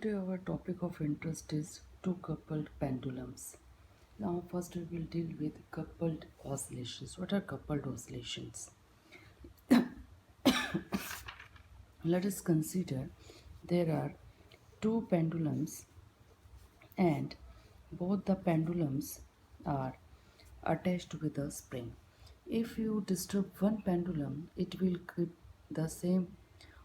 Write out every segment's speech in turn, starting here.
Today our topic of interest is two coupled pendulums. Now first we will deal with coupled oscillations. What are coupled oscillations? Let us consider there are two pendulums and both the pendulums are attached with a spring. If you disturb one pendulum, it will give the same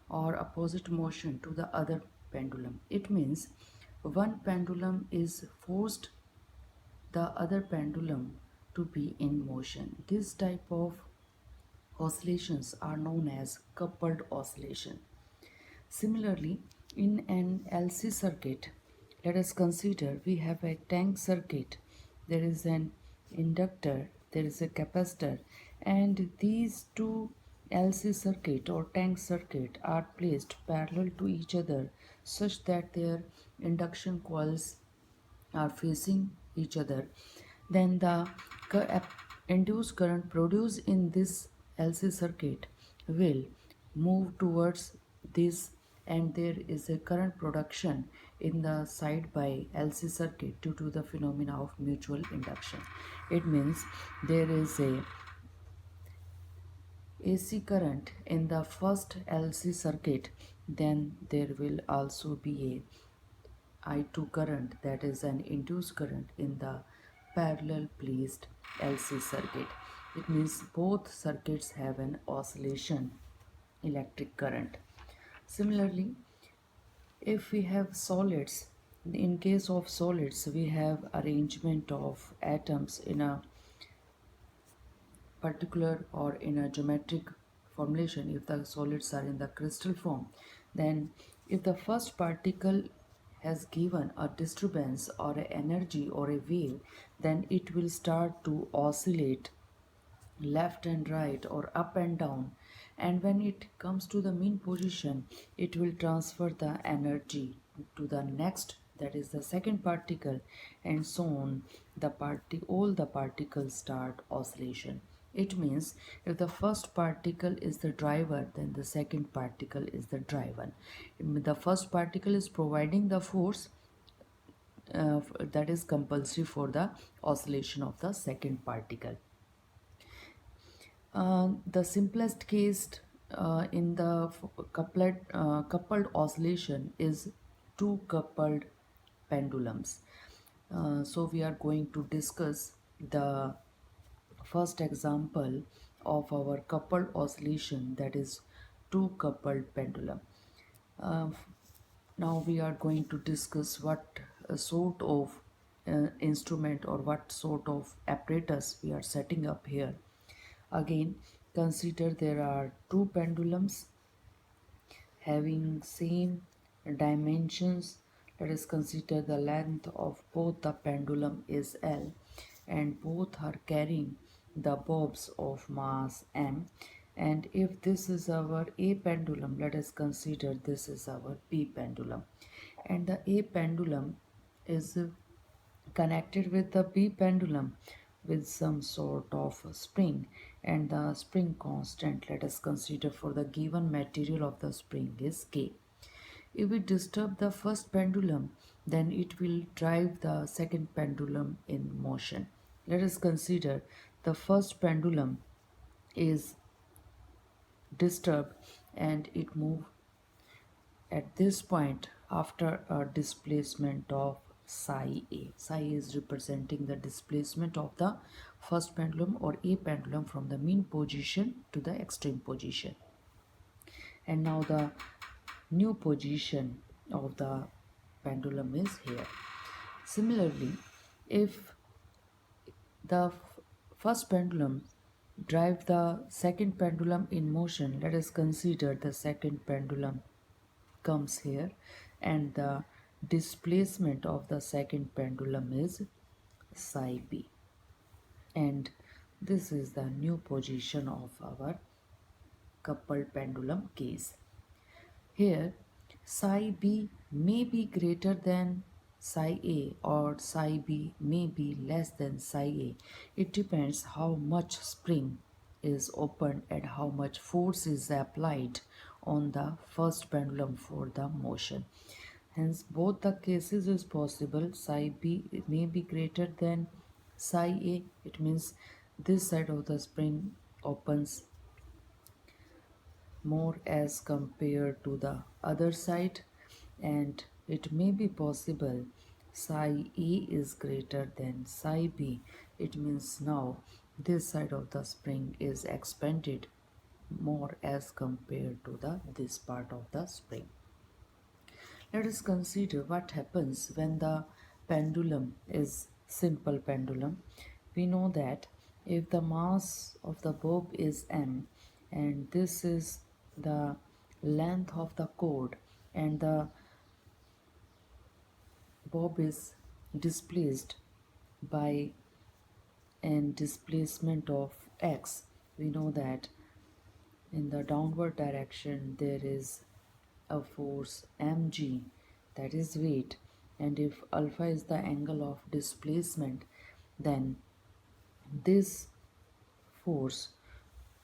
or opposite motion to the other pendulum. It means one pendulum is forced the other pendulum to be in motion. This type of oscillations are known as coupled oscillation. Similarly, in an LC circuit, let us consider we have a tank circuit. There is an inductor, there is a capacitor, and these two LC circuit or tank circuit are placed parallel to each other such that their induction coils are facing each other. Then the induced current produced in this LC circuit will move towards this, and there is a current production in the side by LC circuit due to the phenomena of mutual induction. It means there is a AC current in the first LC circuit, then there will also be a I2 current, that is an induced current in the parallel placed LC circuit. It means both circuits have an oscillation electric current. Similarly, if we have solids, in case of solids we have arrangement of atoms in a particular or in a geometric formulation. If the solids are in the crystal form, then if the first particle has given a disturbance or an energy or a wave, then it will start to oscillate left and right or up and down, and when it comes to the mean position, it will transfer the energy to the next, that is the second particle, and so on. All the particles start oscillation. It means if the first particle is the driver, then the second particle is the driven. The first particle is providing the force that is compulsory for the oscillation of the second particle. The simplest case in the coupled oscillation is two coupled pendulums. So we are going to discuss the first example of our coupled oscillation, that is two coupled pendulum. Uh, Now we are going to discuss what sort of instrument or what sort of apparatus we are setting up here. Again, consider there are two pendulums having same dimensions. Let us consider the length of both the pendulum is L, and both are carrying the bobs of mass m. And if this is our A pendulum, let us consider this is our B pendulum, and the A pendulum is connected with the B pendulum with some sort of spring, and the spring constant, let us consider for the given material of the spring, is K. If we disturb the first pendulum, then it will drive the second pendulum in motion. Let us consider the first pendulum is disturbed and it moves at this point after a displacement of psi A. Psi is representing the displacement of the first pendulum or A pendulum from the mean position to the extreme position. And now the new position of the pendulum is here. Similarly, if the first pendulum drive the second pendulum in motion, let us consider the second pendulum comes here, and the displacement of the second pendulum is psi b, and this is the new position of our coupled pendulum case. Here psi b may be greater than psi a or psi b may be less than psi a. It depends how much spring is opened and how much force is applied on the first pendulum for the motion. Hence, both the cases is possible. Psi b may be greater than psi a. It means this side of the spring opens more as compared to the other side, and it may be possible psi a is greater than psi b. It means now this side of the spring is expanded more as compared to the this part of the spring. Let us consider what happens when the pendulum is simple pendulum. We know that if the mass of the bob is m and this is the length of the cord and the bob is displaced by an displacement of x, we know that in the downward direction there is a force mg, that is weight, and if alpha is the angle of displacement, then this force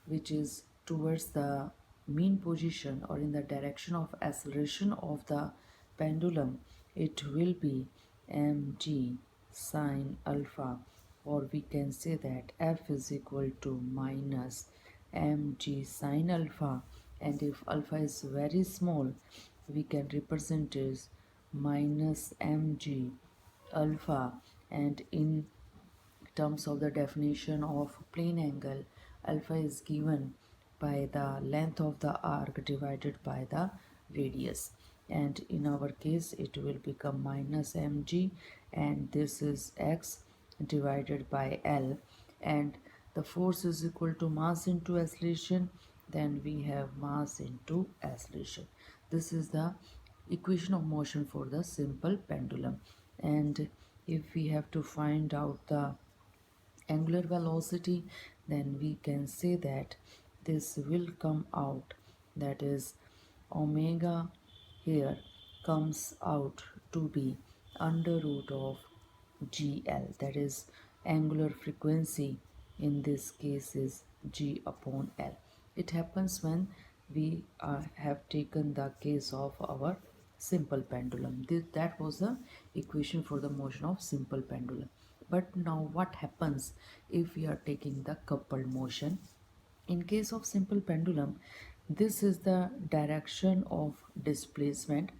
which is towards the mean position or in the direction of acceleration of the pendulum, it will be mg sine alpha, or we can say that f is equal to minus mg sine alpha, and if alpha is very small we can represent as minus mg alpha, and in terms of the definition of plane angle, alpha is given by the length of the arc divided by the radius, and in our case it will become minus mg, and this is x divided by l, and the force is equal to mass into acceleration, then we have mass into acceleration. This is the equation of motion for the simple pendulum. And if we have to find out the angular velocity, then we can say that this will come out, that is omega here comes out to be under root of gl, that is angular frequency in this case is g upon l. It happens when we have taken the case of our simple pendulum. That was the equation for the motion of simple pendulum. But now what happens if we are taking the coupled motion? In case of simple pendulum, this is the direction of displacement,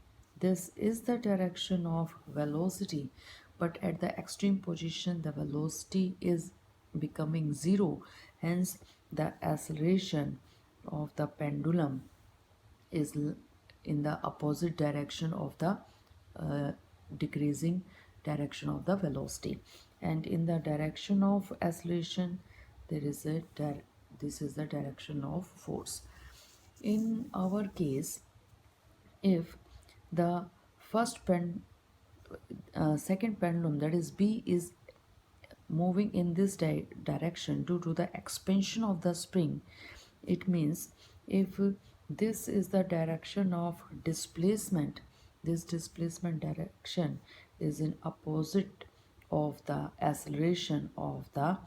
this is the direction of velocity, but at the extreme position the velocity is becoming zero, hence the acceleration of the pendulum is in the opposite direction of the decreasing direction of the velocity, and in the direction of acceleration there is a this is the direction of force. In our case, if the second pendulum, that is b, is moving in this direction due to the expansion of the spring, it means if this is the direction of displacement, this displacement direction is in opposite of the acceleration of the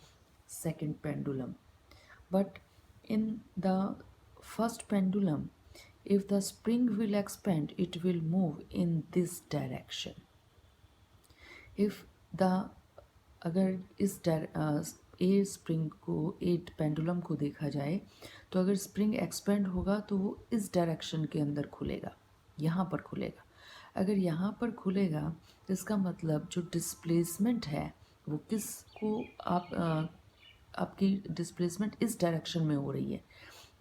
second pendulum. But in the first pendulum, if the spring will expand, it will move in this direction. If the अगर इस ए spring को eight pendulum को देखा जाए तो अगर spring expand होगा तो वो इस डायरेक्शन के अंदर खुलेगा, यहाँ पर खुलेगा। अगर यहाँ पर खुलेगा तो इसका मतलब जो डिस्प्लेसमेंट है वो किसको आपकी डिस्प्लेसमेंट इस डायरेक्शन में हो रही है,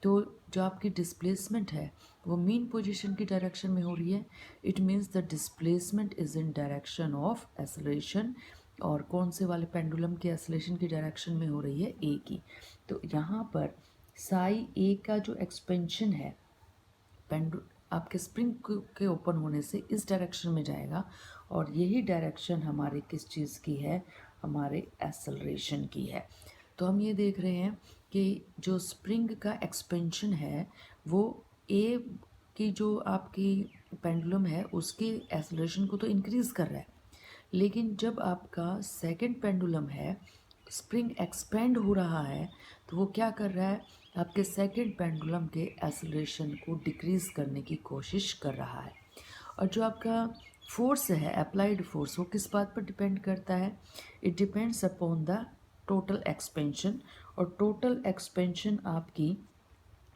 तो जो आपकी डिस्प्लेसमेंट है वो मीन पोजीशन की डायरेक्शन में हो रही है। It means the displacement is in direction of acceleration, और कौन से वाले पेंडुलम की एक्सेलरेशन की डायरेक्शन में हो रही है, ए की। तो यहाँ पर साई ए का जो एक्सपेंशन है आपके स्प्रिंग के ओपन होने से इस डायरेक्शन में जाएगा, और यही डायरेक्शन हमारे किस चीज़ की है, हमारे एक्सेलरेशन की है। तो हम ये देख रहे हैं कि जो स्प्रिंग का एक्सपेंशन है वो ए की जो आपकी पेंडुलम है उसके एक्सेलरेशन को तो इंक्रीज़ कर रहा है, लेकिन जब आपका सेकंड पेंडुलम है स्प्रिंग एक्सपेंड हो रहा है तो वो क्या कर रहा है, आपके सेकंड पेंडुलम के एक्सेलरेशन को डिक्रीज़ करने की कोशिश कर रहा है। और जो आपका फोर्स है, अप्लाइड फोर्स, वो किस बात पर डिपेंड करता है? It depends upon the total expansion, और टोटल एक्सपेंशन आपकी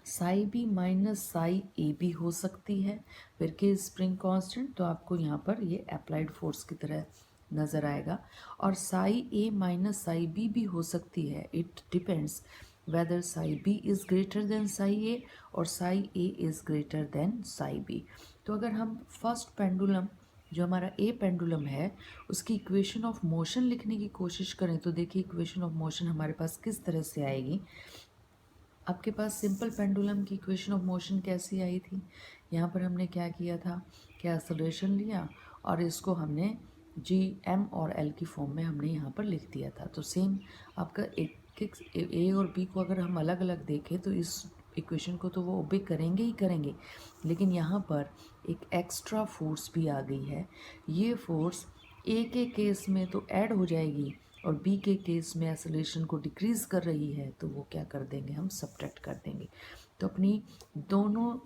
psi B minus psi A B हो सकती है, फिर के स्प्रिंग कांस्टेंट, तो आपको यहाँ पर ये अप्लाइड फोर्स की तरह नज़र आएगा। और psi A minus psi B भी हो सकती है, it depends whether psi B is greater than psi A और psi A is greater than psi B. तो अगर हम फर्स्ट पेंडुलम जो हमारा ए पेंडुलम है उसकी इक्वेशन ऑफ मोशन लिखने की कोशिश करें तो देखिए इक्वेशन ऑफ मोशन हमारे पास किस तरह से आएगी। आपके पास सिंपल पेंडुलम की इक्वेशन ऑफ मोशन कैसी आई थी? यहाँ पर हमने क्या किया था कि एक्सेलरेशन लिया और इसको हमने जी एम और एल की फॉर्म में हमने यहाँ पर लिख दिया था। तो सेम आपका एक ए और बी को अगर हम अलग अलग देखें तो इस इक्वेशन को तो वो ओबे करेंगे ही करेंगे, लेकिन यहाँ पर एक एक्स्ट्रा फोर्स भी आ गई है। ये फोर्स ए के केस में तो ऐड हो जाएगी और बी के केस में एक्सेलरेशन को डिक्रीज़ कर रही है, तो वो क्या कर देंगे, हम सब्ट्रैक्ट कर देंगे। तो अपनी दोनों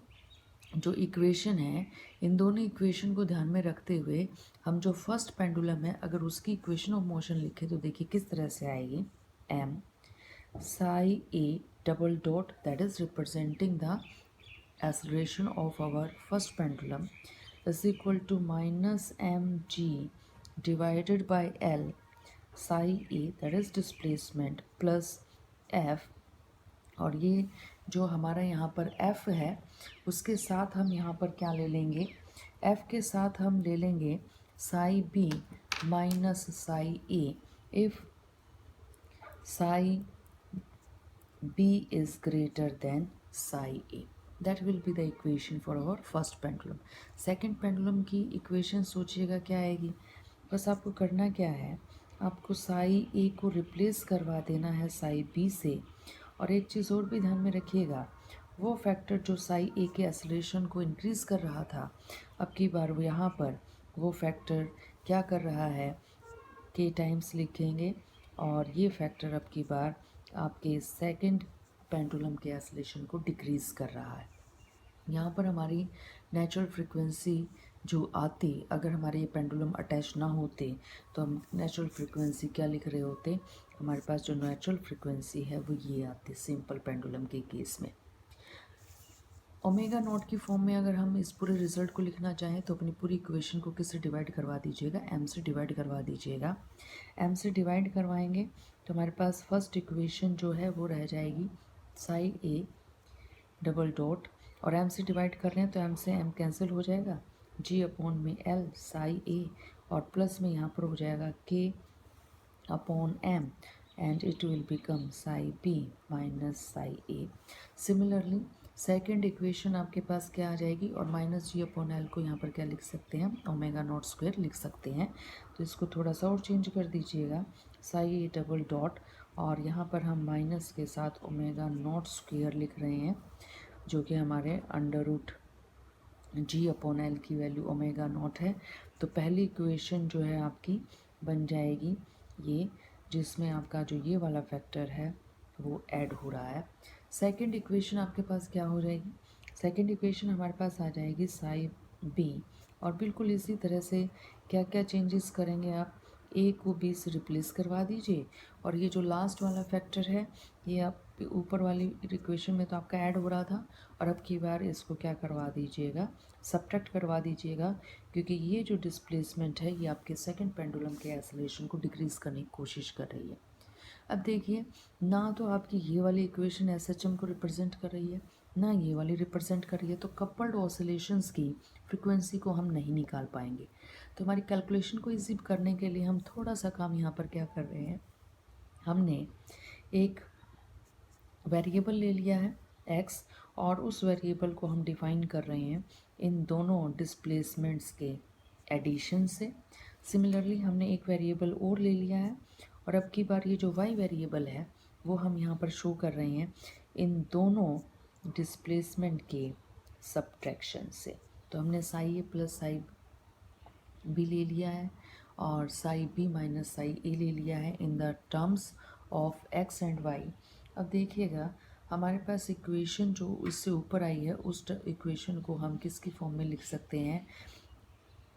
जो इक्वेशन है, इन दोनों इक्वेशन को ध्यान में रखते हुए हम जो फर्स्ट पेंडुलम है अगर उसकी इक्वेशन ऑफ मोशन लिखें तो देखिए किस तरह से आएगी। M psi A double dot that is representing the acceleration of our first pendulum is equal to minus mg divided by L psi a that is displacement plus F, और ये जो हमारा यहाँ पर F है उसके साथ हम यहाँ पर क्या ले लेंगे, F के साथ हम ले लेंगे Sai B minus psi A if psi B is greater than psi A. That will be the equation for our first pendulum. Second pendulum की equation सोचिएगा क्या आएगी। बस आपको करना क्या है, आपको साई ए को रिप्लेस करवा देना है साई बी से। और एक चीज़ और भी ध्यान में रखिएगा, वो फैक्टर जो साई ए के एक्सेलरेशन को इंक्रीज़ कर रहा था, अब की बार वो यहाँ पर वो फैक्टर क्या कर रहा है, के टाइम्स लिखेंगे और ये फैक्टर अब की बार आपके सेकंड पेंडुलम के एक्सेलरेशन को डिक्रीज़ कर रहा है। यहाँ पर हमारी नेचुरल फ्रीक्वेंसी जो आती, अगर हमारे ये पेंडुलम अटैच ना होते तो हम नेचुरल फ्रीक्वेंसी क्या लिख रहे होते, हमारे पास जो नेचुरल फ्रीक्वेंसी है वो ये आती सिंपल पेंडुलम के केस में। ओमेगा नॉट की फॉर्म में अगर हम इस पूरे रिजल्ट को लिखना चाहें तो अपनी पूरी इक्वेशन को किससे डिवाइड करवा दीजिएगा, एम से डिवाइड करवा दीजिएगा। एम से डिवाइड करवाएंगे तो हमारे पास फर्स्ट इक्वेशन जो है वो रह जाएगी साई ए डबल डॉट, और एम से डिवाइड कर रहे हैं तो एम से एम कैंसिल हो जाएगा, जी अपॉन में एल साई ए और प्लस में यहाँ पर हो जाएगा K upon M and it will become psi b minus psi a. Similarly second equation आपके पास क्या आ जाएगी, और माइनस जी अपॉन एल को यहाँ पर क्या लिख सकते हैं, ओमेगा नॉट स्क्वायर लिख सकते हैं। तो इसको थोड़ा सा और चेंज कर दीजिएगा, साई ए डबल डॉट, और यहाँ पर हम माइनस के साथ ओमेगा नॉट स्क्वायर लिख रहे हैं जो कि हमारे अंडर रूट जी अपॉन एल की वैल्यू ओमेगा नॉट है। तो पहली इक्वेशन जो है आपकी बन जाएगी ये, जिसमें आपका जो ये वाला फैक्टर है वो ऐड हो रहा है। सेकंड इक्वेशन आपके पास क्या हो जाएगी, सेकंड इक्वेशन हमारे पास आ जाएगी साई बी, और बिल्कुल इसी तरह से क्या क्या चेंजेस करेंगे आप, ए को बी से रिप्लेस करवा दीजिए, और ये जो लास्ट वाला फैक्टर है ये आप ऊपर वाली इक्वेशन में तो आपका ऐड हो रहा था, और अब की बार इसको क्या करवा दीजिएगा, सब्ट्रैक्ट करवा दीजिएगा, क्योंकि ये जो डिस्प्लेसमेंट है ये आपके सेकंड पेंडुलम के एक्सेलरेशन को डिक्रीज़ करने की कोशिश कर रही है। अब देखिए, ना तो आपकी ये वाली इक्वेशन एस एच एम को रिप्रेजेंट कर रही है, ना ये वाली रिप्रेजेंट कर रही है, तो कपल्ड ऑसिलेशंस की फ्रिक्वेंसी को हम नहीं निकाल पाएंगे। तो हमारी कैलकुलेशन को इजी करने के लिए हम थोड़ा सा काम यहाँ पर क्या कर रहे हैं, हमने एक वेरिएबल ले लिया है x, और उस वेरिएबल को हम डिफाइन कर रहे हैं इन दोनों डिस्प्लेसमेंट्स के एडिशन से। सिमिलरली हमने एक वेरिएबल और ले लिया है, और अब की बार ये जो y वेरिएबल है वो हम यहाँ पर शो कर रहे हैं इन दोनों डिस्प्लेसमेंट के सब्ट्रैक्शन से। तो हमने psi A plus psi B ले लिया है और psi B minus psi A ले लिया है in the terms of X and Y. अब देखिएगा हमारे पास इक्वेशन जो इससे ऊपर आई है उस इक्वेशन को हम किसकी फॉर्म में लिख सकते हैं,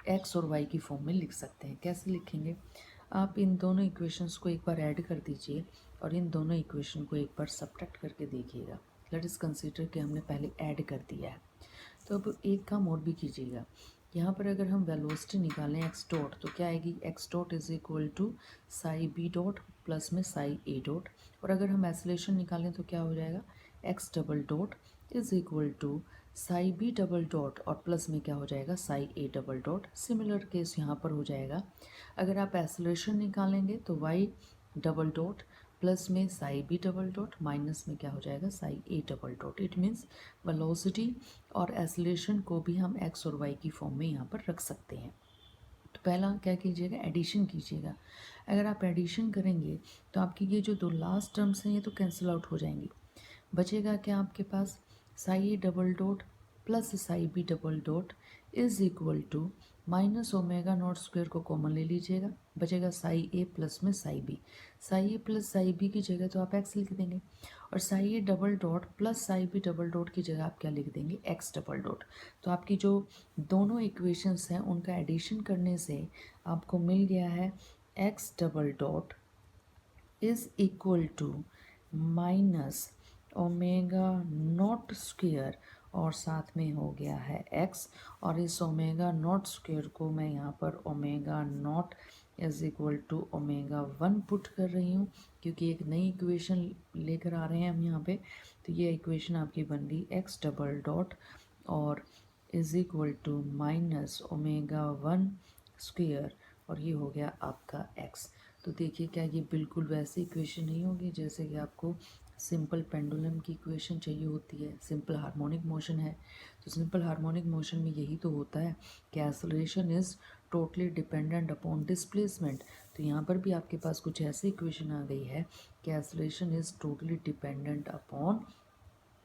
एक्स और वाई की फॉर्म में लिख सकते हैं। कैसे लिखेंगे? आप इन दोनों इक्वेशंस को एक बार ऐड कर दीजिए और इन दोनों इक्वेशन को एक बार सब्ट्रैक्ट करके देखिएगा। लेट अस कंसीडर कि हमने पहले ऐड कर दिया है। तो अब एक काम और भी कीजिएगा। यहाँ पर अगर हम वेलोसिटी निकालें एक्स डॉट तो क्या आएगी? X dot is equal to psi B dot plus में साई ए डॉट। और अगर हम एक्सेलरेशन निकालें तो क्या हो जाएगा? X double dot is equal to psi B double dot और प्लस में क्या हो जाएगा? Psi A double dot. Similar case यहाँ पर हो जाएगा। अगर आप एक्सेलरेशन निकालेंगे तो वाई डबल डॉट प्लस में psi B double dot minus में क्या हो जाएगा? Psi A double dot. It means velocity और एक्सेलरेशन को भी हम एक्स और वाई की फॉर्म में यहाँ पर रख सकते हैं। तो पहला क्या कीजिएगा? एडिशन कीजिएगा। अगर आप एडिशन करेंगे तो आपकी ये जो दो लास्ट टर्म्स हैं ये तो कैंसिल आउट हो जाएंगी। बचेगा क्या आपके पास? Psi A double dot plus psi B double dot is equal to minus omega naught square को कॉमन ले लीजिएगा। बचेगा साई ए प्लस में psi B. Psi A plus psi B की जगह तो आप एक्स लिख देंगे और psi A double dot plus psi B double dot की जगह आप क्या लिख देंगे? X double dot. तो आपकी जो दोनों इक्वेशंस हैं उनका एडिशन करने से आपको मिल गया है x double dot is equal to minus omega naught square और साथ में हो गया है एक्स। और इस ओमेगा नॉट स्क्वेयर को मैं यहाँ पर omega naught is equal to omega 1 put कर रही हूँ क्योंकि एक नई इक्वेशन लेकर आ रहे हैं हम यहाँ पे। तो ये इक्वेशन आपकी बन गई एक्स डबल डॉट और is equal to minus omega 1 square और ये हो गया आपका एक्स। तो देखिए क्या ये बिल्कुल वैसी इक्वेशन नहीं होगी जैसे कि आपको सिंपल पेंडुलम की इक्वेशन चाहिए होती है। सिंपल हार्मोनिक मोशन है तो सिंपल हार्मोनिक मोशन में यही तो होता है कि acceleration is totally dependent upon displacement. तो यहाँ पर भी आपके पास कुछ ऐसी इक्वेशन आ गई है कि acceleration is totally dependent upon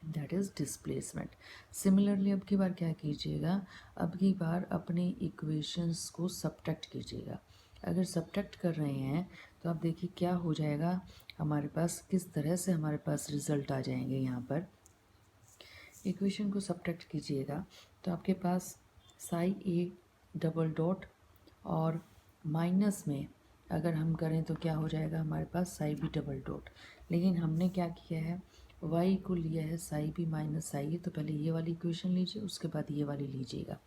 that is displacement. Similarly अब की बार क्या कीजिएगा? अब की बार अपने इक्वेशंस को सब्ट्रैक्ट कीजिएगा। अगर सब्ट्रैक्ट कर रहे हैं तो आप देखिए क्या हो जाएगा हमारे पास, किस तरह से हमारे पास रिजल्ट आ जाएंगे। यहाँ पर इक्वेशन को सब्ट्रैक्ट कीजिएगा तो आपके पास साई ए डबल डॉट और माइनस में अगर हम करें तो क्या हो जाएगा हमारे पास? Psi B double dot. लेकिन हमने क्या किया है? y को लिया है psi B minus psi A. तो पहले ये वाली इक्वेशन लीजिए उसके बाद ये वाली लीजिएगा।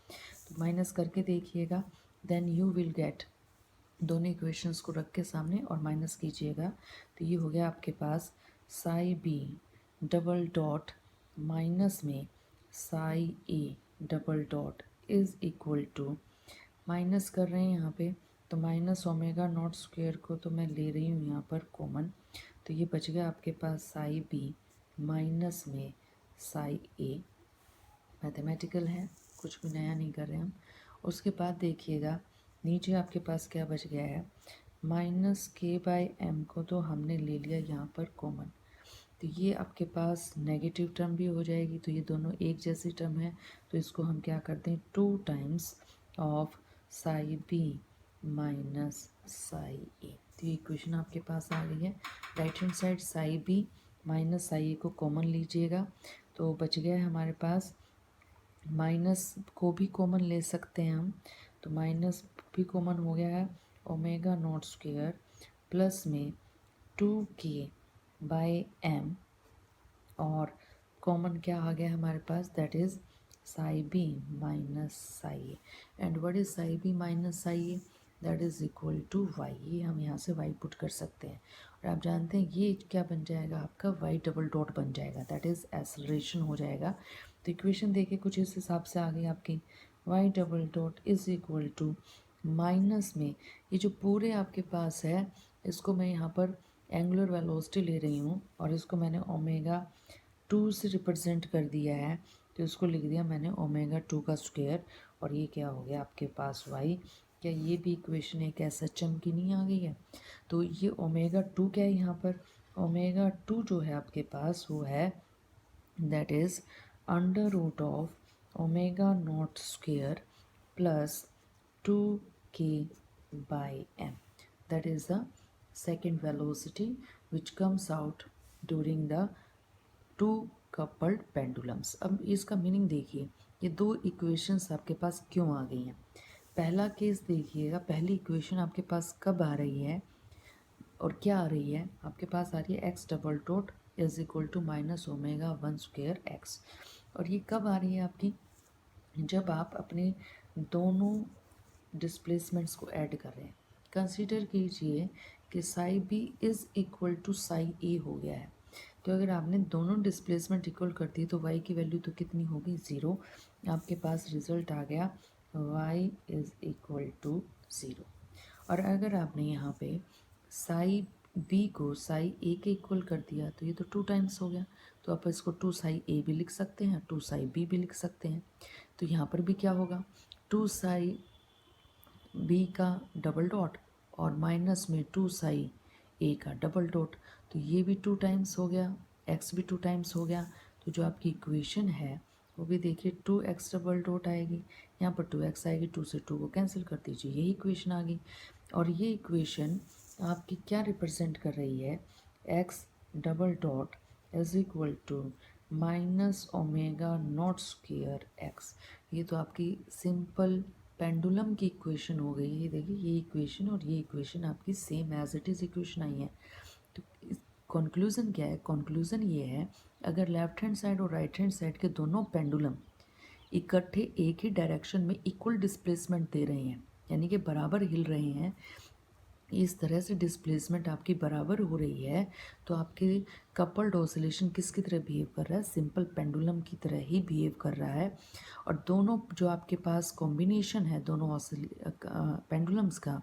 तो माइनस करके देखिएगा देन यू विल गेट, दोनों इक्वेशंस को रख के सामने और माइनस कीजिएगा तो ये हो गया आपके पास psi B double dot minus में psi A double dot is equal to, minus कर रहे हैं यहाँ पे तो माइनस ओमेगा नॉट स्क्वेयर को तो मैं ले रही हूँ यहाँ पर कॉमन। तो ये बच गया आपके पास साई बी माइनस में साई ए। मैथमेटिकल है, कुछ भी नया नहीं कर रहे हम। उसके बाद देखिएगा नीचे आपके पास क्या बच गया है? माइनस के बाई एम को तो हमने ले लिया यहाँ पर कॉमन। तो ये आपके पास नेगेटिव टर्म भी हो जाएगी तो ये दोनों एक जैसी टर्म है। तो इसको हम क्या करते हैं? 2 times of psi B minus psi A. तो ये इक्वेशन आपके पास आ गई है। Right hand side psi B minus psi A को कॉमन लीजिएगा तो बच गया है हमारे पास, माइनस को भी कॉमन ले सकते हैं हम तो माइनस भी कॉमन हो गया है ओमेगा नॉट स्क्वेयर प्लस में 2k बाय एम और कॉमन क्या आ गया हमारे पास? That is psi B minus psi A. And what is psi B minus psi A? That is equal to y. ये हम यहाँ से वाई पुट कर सकते हैं और आप जानते हैं ये क्या बन जाएगा आपका? वाई डबल डॉट बन जाएगा, दैट इज़ एक्सेलरेशन हो जाएगा। तो इक्वेशन देखिए कुछ इस हिसाब से आ गई आपकी, Y double dot is equal to minus में ये जो पूरे आपके पास है इसको मैं यहाँ पर एंगुलर वेलोसिटी ले रही हूँ और इसको मैंने ओमेगा 2 से रिप्रेजेंट कर दिया है तो इसको लिख दिया मैंने ओमेगा 2 का स्क्वायर। और ये क्या हो गया आपके पास? वाई। क्या ये भी इक्वेशन एक ऐसा की नहीं आ गई है? तो ये ओमेगा 2 क्या है यहाँ पर? ओमेगा 2 जो है आपके पास वो है that is under root of omega naught square plus 2k by m. That is the second velocity which comes out during the two coupled pendulums. अब इसका मीनिंग देखिए, ये दो इक्वेशंस आपके पास क्यों आ गई हैं। पहला केस देखिएगा, पहली इक्वेशन आपके पास कब आ रही है और क्या आ रही है? आपके पास आ रही है x double dot is equal to minus omega one square x. और ये कब आ रही है आपकी? जब आप अपने दोनों डिस्प्लेसमेंट्स को ऐड कर रहे हैं। कंसीडर कीजिए कि psi B is equal to psi A हो गया है। तो अगर आपने दोनों डिस्प्लेसमेंट इक्वल कर दी तो y की वैल्यू तो कितनी होगी? 0। आपके पास रिजल्ट आ गया y इज़ इक्वल टू 0। और अगर आपने यहाँ पे साई बी को साई ए के इक्वल कर दिया तो ये तो 2 टाइम्स हो गया। तो आप इसको 2 साई ए भी लिख सकते हैं, 2 साई बी भी लिख सकते हैं। तो यहाँ पर भी क्या होगा? 2 साई बी का डबल डॉट और माइनस में 2 साई ए का डबल डॉट। तो ये भी 2 टाइम्स हो गया, एक्स भी 2 टाइम्स हो गया। तो जो आपकी इक्वेशन है वो भी देखिए 2x डबल डॉट आएगी, यहाँ पर 2x आएगी, 2 से 2 को कैंसिल कर दीजिए, यही इक्वेशन आ गई। और ये इक्वेशन आपकी क्या रिप्रेजेंट कर रही है? x double dot is equal to minus omega naught square x. ये तो आपकी सिंपल पेंडुलम की इक्वेशन हो गई है। देखिए ये इक्वेशन और ये इक्वेशन आपकी same as it is equation आई है। तो कंक्लूज़न क्या है? कंक्लूज़न ये है, अगर लेफ्ट हैंड साइड और राइट हैंड साइड के दोनों पेंडुलम इकट्ठे एक ही डायरेक्शन में इक्वल डिस्प्लेसमेंट दे रहे हैं, यानी कि बराबर हिल रहे हैं, इस तरह से डिस्प्लेसमेंट आपकी बराबर हो रही है, तो आपके कपल्ड ऑसिलेशन किसकी तरह बिहेव कर रहा है? सिंपल पेंडुलम की तरह ही बिहेव कर रहा है। और दोनों जो आपके पास कॉम्बिनेशन है दोनों पेंडुलम्स का,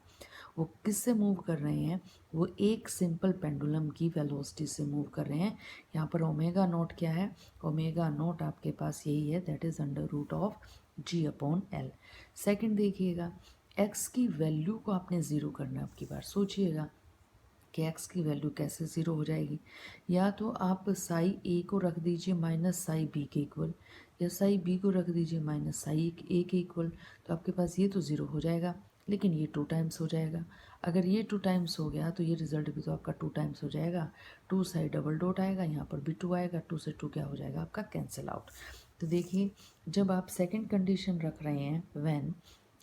वो किससे मूव कर रहे हैं? वो एक सिंपल पेंडुलम की वेलोसिटी से मूव कर रहे हैं। यहाँ पर ओमेगा नॉट क्या है? ओमेगा नॉट आपके पास यही है, that is under root of g upon l. Second देखिएगा, एक्स की वैल्यू को आपने ज़ीरो करना है। आपकी बार सोचिएगा कि एक्स की वैल्यू कैसे ज़ीरो हो जाएगी। या तो आप साई ए को रख दीजिए माइनस साई बी के इक्वल, या साई बी को रख दीजिए माइनस साई ए के इक्वल। तो आपके पास ये तो ज़ीरो हो जाएगा, लेकिन ये 2 टाइम्स हो जाएगा। अगर ये 2 टाइम्स हो गया तो ये रिजल्ट भी तो आपका 2 टाइम्स हो जाएगा। 2 साई डबल डॉट आएगा, यहाँ पर भी 2 आएगा, 2 से 2 क्या हो जाएगा आपका? Cancel out. तो देखिए जब आप सेकेंड कंडीशन रख रहे हैं, when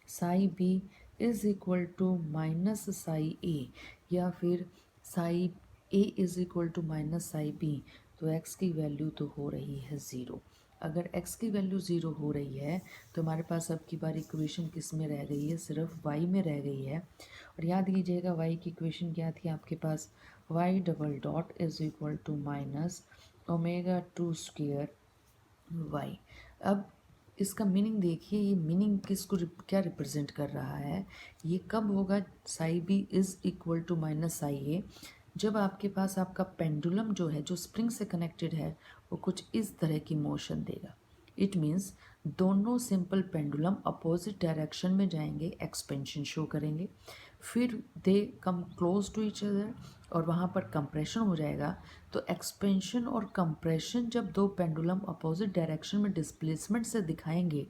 psi B is equal to minus psi A, या फिर psi A is equal to minus psi B, तो एक्स की वैल्यू तो हो रही है ज़ीरो। अगर x की वैल्यू ज़ीरो हो रही है तो हमारे पास अब की बार इक्वेशन किस में रह गई है? सिर्फ y में रह गई है। और याद कीजिएगा y की इक्वेशन क्या थी आपके पास? y double dot is equal to minus omega two square y. अब इसका मीनिंग देखिए, ये मीनिंग किसको क्या रिप्रेजेंट कर रहा है? ये कब होगा psi B is equal to minus psi A? जब आपके पास आपका पेंडुलम जो है, जो स्प्रिंग से कनेक्टेड है, वो कुछ इस तरह की मोशन देगा। इट मीन्स दोनों सिंपल पेंडुलम अपोजिट डायरेक्शन में जाएंगे, एक्सपेंशन शो करेंगे, फिर they come close to each other और वहाँ पर कंप्रेशन हो जाएगा। तो एक्सपेंशन और कंप्रेशन जब दो पेंडुलम अपोजिट डायरेक्शन में डिस्प्लेसमेंट से दिखाएंगे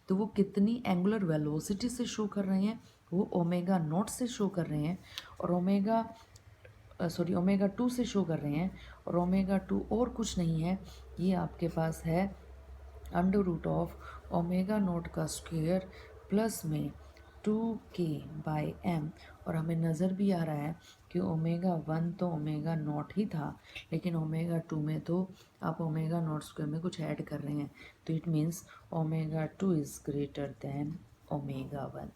तो वो कितनी एंगुलर वेलोसिटी से शो कर रहे हैं? वो ओमेगा नॉट से शो कर रहे हैं, और ओमेगा टू से शो कर रहे हैं। और ओमेगा टू और कुछ नहीं है, ये आपके पास है under root of omega naught का स्क्वेयर प्लस में 2k/m। और हमें नज़र भी आ रहा है कि ओमेगा वन तो ओमेगा नॉट ही था, लेकिन ओमेगा टू में तो आप ओमेगा नॉट स्क्वायर में कुछ ऐड कर रहे हैं, तो it means omega two is greater than omega one.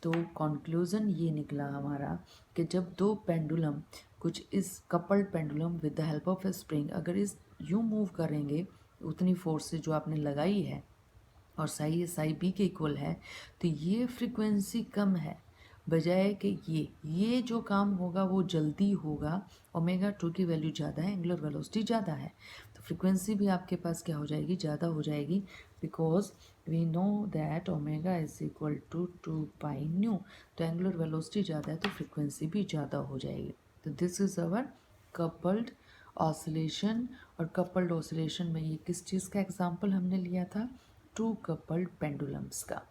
तो कंक्लूज़न ये निकला हमारा कि जब दो पेंडुलम कुछ इस coupled pendulum with the help of A spring अगर इस यूँ मूव करेंगे उतनी फोर्स से जो आपने लगाई है, और साई बी के इक्वल है, तो ये फ्रीक्वेंसी कम है, बजाय कि ये जो काम होगा वो जल्दी होगा। ओमेगा टू की वैल्यू ज़्यादा है, एंगुलर वेलोसिटी ज़्यादा है, तो फ्रीक्वेंसी भी आपके पास क्या हो जाएगी? ज़्यादा हो जाएगी, because we know that omega is equal to 2 pi nu. तो एंगुलर वेलोसिटी ज़्यादा है तो फ्रीक्वेंसी भी ज़्यादा हो जाएगी। तो this is our coupled oscillation. और कपल्ड ऑसिलेशन में ये किस चीज़ का एग्जाम्पल हमने लिया था? टू कपल्ड पेंडुलम्स का।